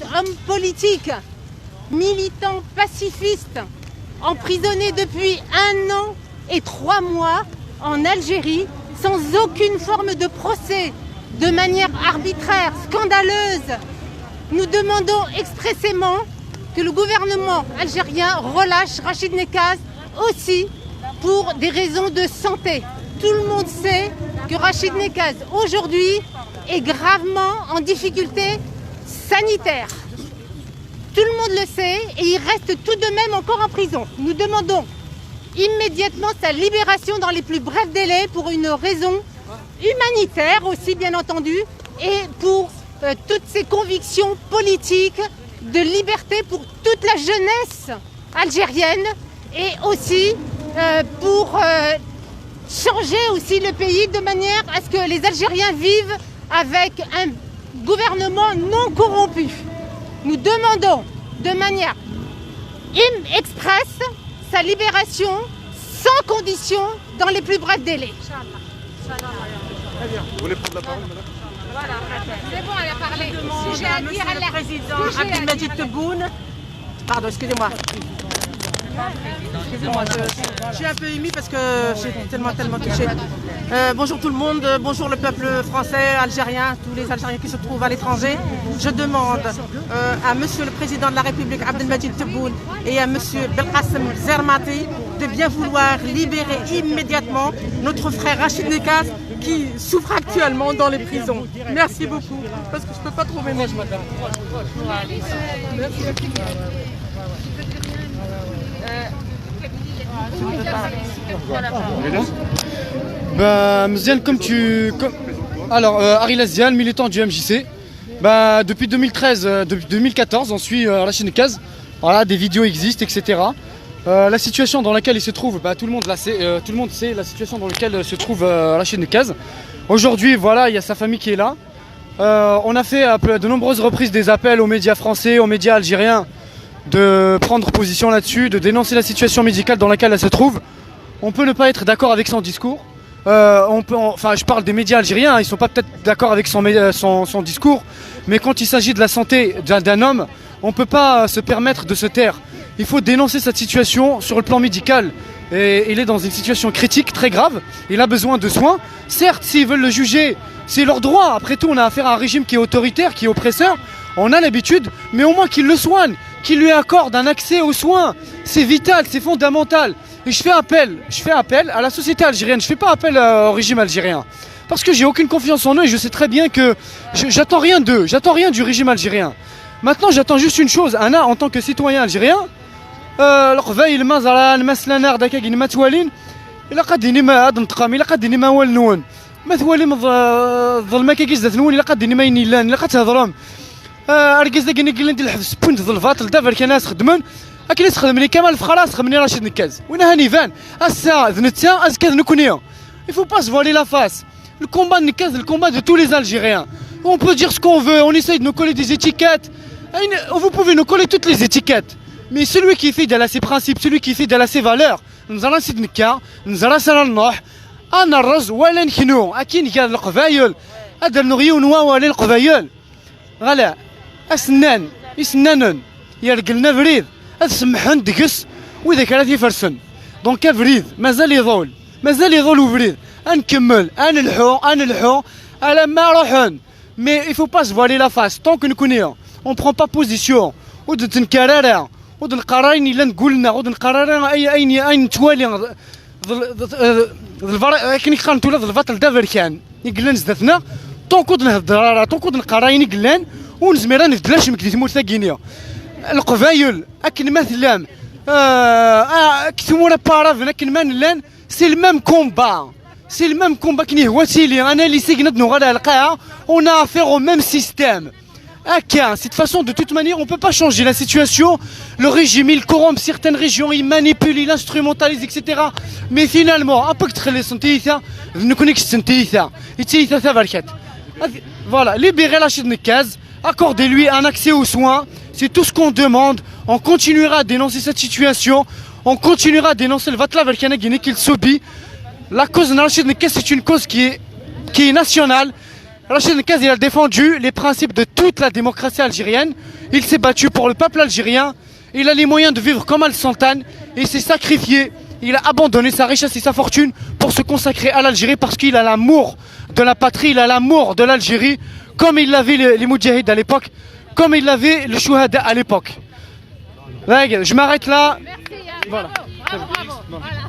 Homme politique, militant pacifiste, emprisonné depuis 1 an et 3 mois en Algérie, sans aucune forme de procès, de manière arbitraire, scandaleuse. Nous demandons expressément que le gouvernement algérien relâche Rachid Nekaz aussi pour des raisons de santé. Tout le monde sait que Rachid Nekaz aujourd'hui est gravement en difficulté sanitaire. Tout le monde le sait et il reste tout de même encore en prison. Nous demandons immédiatement sa libération dans les plus brefs délais pour une raison humanitaire aussi bien entendu et pour toutes ses convictions politiques de liberté pour toute la jeunesse algérienne et aussi pour changer aussi le pays de manière à ce que les Algériens vivent avec un gouvernement non corrompu. Nous demandons de manière expresse sa libération sans condition dans les plus brefs délais. Très bien. Vous voulez prendre la parole, madame? Voilà, c'est bon, elle a parlé. J'ai à dire à le président Abdelmadjid Tebboune. Pardon, excusez-moi. Excusez-moi, je suis un peu émue parce que j'ai tellement touché. Bonjour tout le monde, bonjour le peuple français, algérien, tous les Algériens qui se trouvent à l'étranger. Je demande à monsieur le président de la République Abdelmadjid Tebboune et à monsieur Belkacem Zermati de bien vouloir libérer immédiatement notre frère Rachid Nekaz qui souffre actuellement dans les prisons. Merci beaucoup, parce que je ne peux pas trouver mes madame. Bah, Mziane, Alors, Harry Lazial, militant du MJC. Bah, depuis 2014, on suit Rachid Nekaz. Voilà, des vidéos existent, etc. La situation dans laquelle il se trouve, bah, tout le monde sait la situation dans laquelle se trouve Rachid Nekaz. Aujourd'hui, voilà, il y a sa famille qui est là. On a fait à de nombreuses reprises des appels aux médias français, aux médias algériens, de prendre position là-dessus, de dénoncer la situation médicale dans laquelle elle se trouve. On peut ne pas être d'accord avec son discours. Je parle des médias algériens, ils ne sont pas peut-être d'accord avec son discours, mais quand il s'agit de la santé d'un homme, on ne peut pas se permettre de se taire. Il faut dénoncer cette situation sur le plan médical. Et il est dans une situation critique, très grave, il a besoin de soins. Certes, s'ils veulent le juger, c'est leur droit. Après tout, on a affaire à un régime qui est autoritaire, qui est oppresseur. On a l'habitude, mais au moins qu'il le soigne, qu'il lui accorde un accès aux soins. C'est vital, c'est fondamental. Et je fais appel à la société algérienne, je ne fais pas appel au régime algérien. Parce que j'ai aucune confiance en eux et je sais très bien que j'attends rien d'eux, j'attends rien du régime algérien. Maintenant, j'attends juste une chose, en tant que citoyen algérien, القبائل ما زران ما سلانا غدا كاين ما توالين الا قاديني ما هاد نتقام الا قاديني ما والنون ما توالي الظلمه كيجي زاتنون الا قاديني ما ينيلان الا قتهضرهم اركز داكني كاين ندير الحبس بوينت ظلفات دابا كان ناس خدمن اكيد خدمني كمال فخلاص خدمني رشيد نكاز وين هاني فان الساعه ذنتا ازكاز نكونيا il faut pas se voiler la face. Le combat de Nekaz, le combat de tous les Algériens. On peut dire ce qu'on veut, on essaye de nous coller des étiquettes. Vous pouvez nous coller toutes les étiquettes. Mais celui qui est fidèle à ses principes, celui qui est fidèle à ses valeurs, nous allons Sid Nekka, nous allons Salah Noh, أنا الرز ولا نحنو، أكين كذا القبايل، هذا النغيون ولا القبايل، غلا، أسنان، يسنانن، يرجلنا بريد، أسمحن دقس، وإذا كانت يفرسن، دونك بريد، مازال يظل وبريد، أنكمل، أنا على ما روحن، mais il faut pas se voiler la face, tant que nous connaissons, on prend pas position، ود تنكرر ود القرارين اللي نقولنا ود القرارين أي نتوالي كني خانت ولا البطل دابا كان يقلن زدتنا طونكود نهضر طونكود القرارين يقلن ونزميرا نفدلاش مكدي تموت ثاقينيا القبايل أكن مثلا كثمونا بارافنا كن ما نلان سي المام كومبا كني هو سيلي أنا اللي سيقند نغالا القاعة on a affaire au même système. De toute façon, de toute manière, on ne peut pas changer la situation. Le régime, il corrompt certaines régions, il manipule, il instrumentalise, etc. Mais finalement, voilà, libérez Rachid Nekaz, accordez-lui un accès aux soins, c'est tout ce qu'on demande. On continuera à dénoncer cette situation, on continuera à dénoncer le Vatla Verkana Guinée qu'il subit. La cause de Rachid Nekaz, c'est une cause qui est nationale. Rachid Kaz, il a défendu les principes de toute la démocratie algérienne. Il s'est battu pour le peuple algérien. Il a les moyens de vivre comme Al-Sultan. Il s'est sacrifié. Il a abandonné sa richesse et sa fortune pour se consacrer à l'Algérie parce qu'il a l'amour de la patrie, il a l'amour de l'Algérie, comme il l'avait les Moudjahides à l'époque, comme il l'avait le Chouhada à l'époque. Je m'arrête là. Merci, Voilà. bravo, bravo, bravo. Voilà.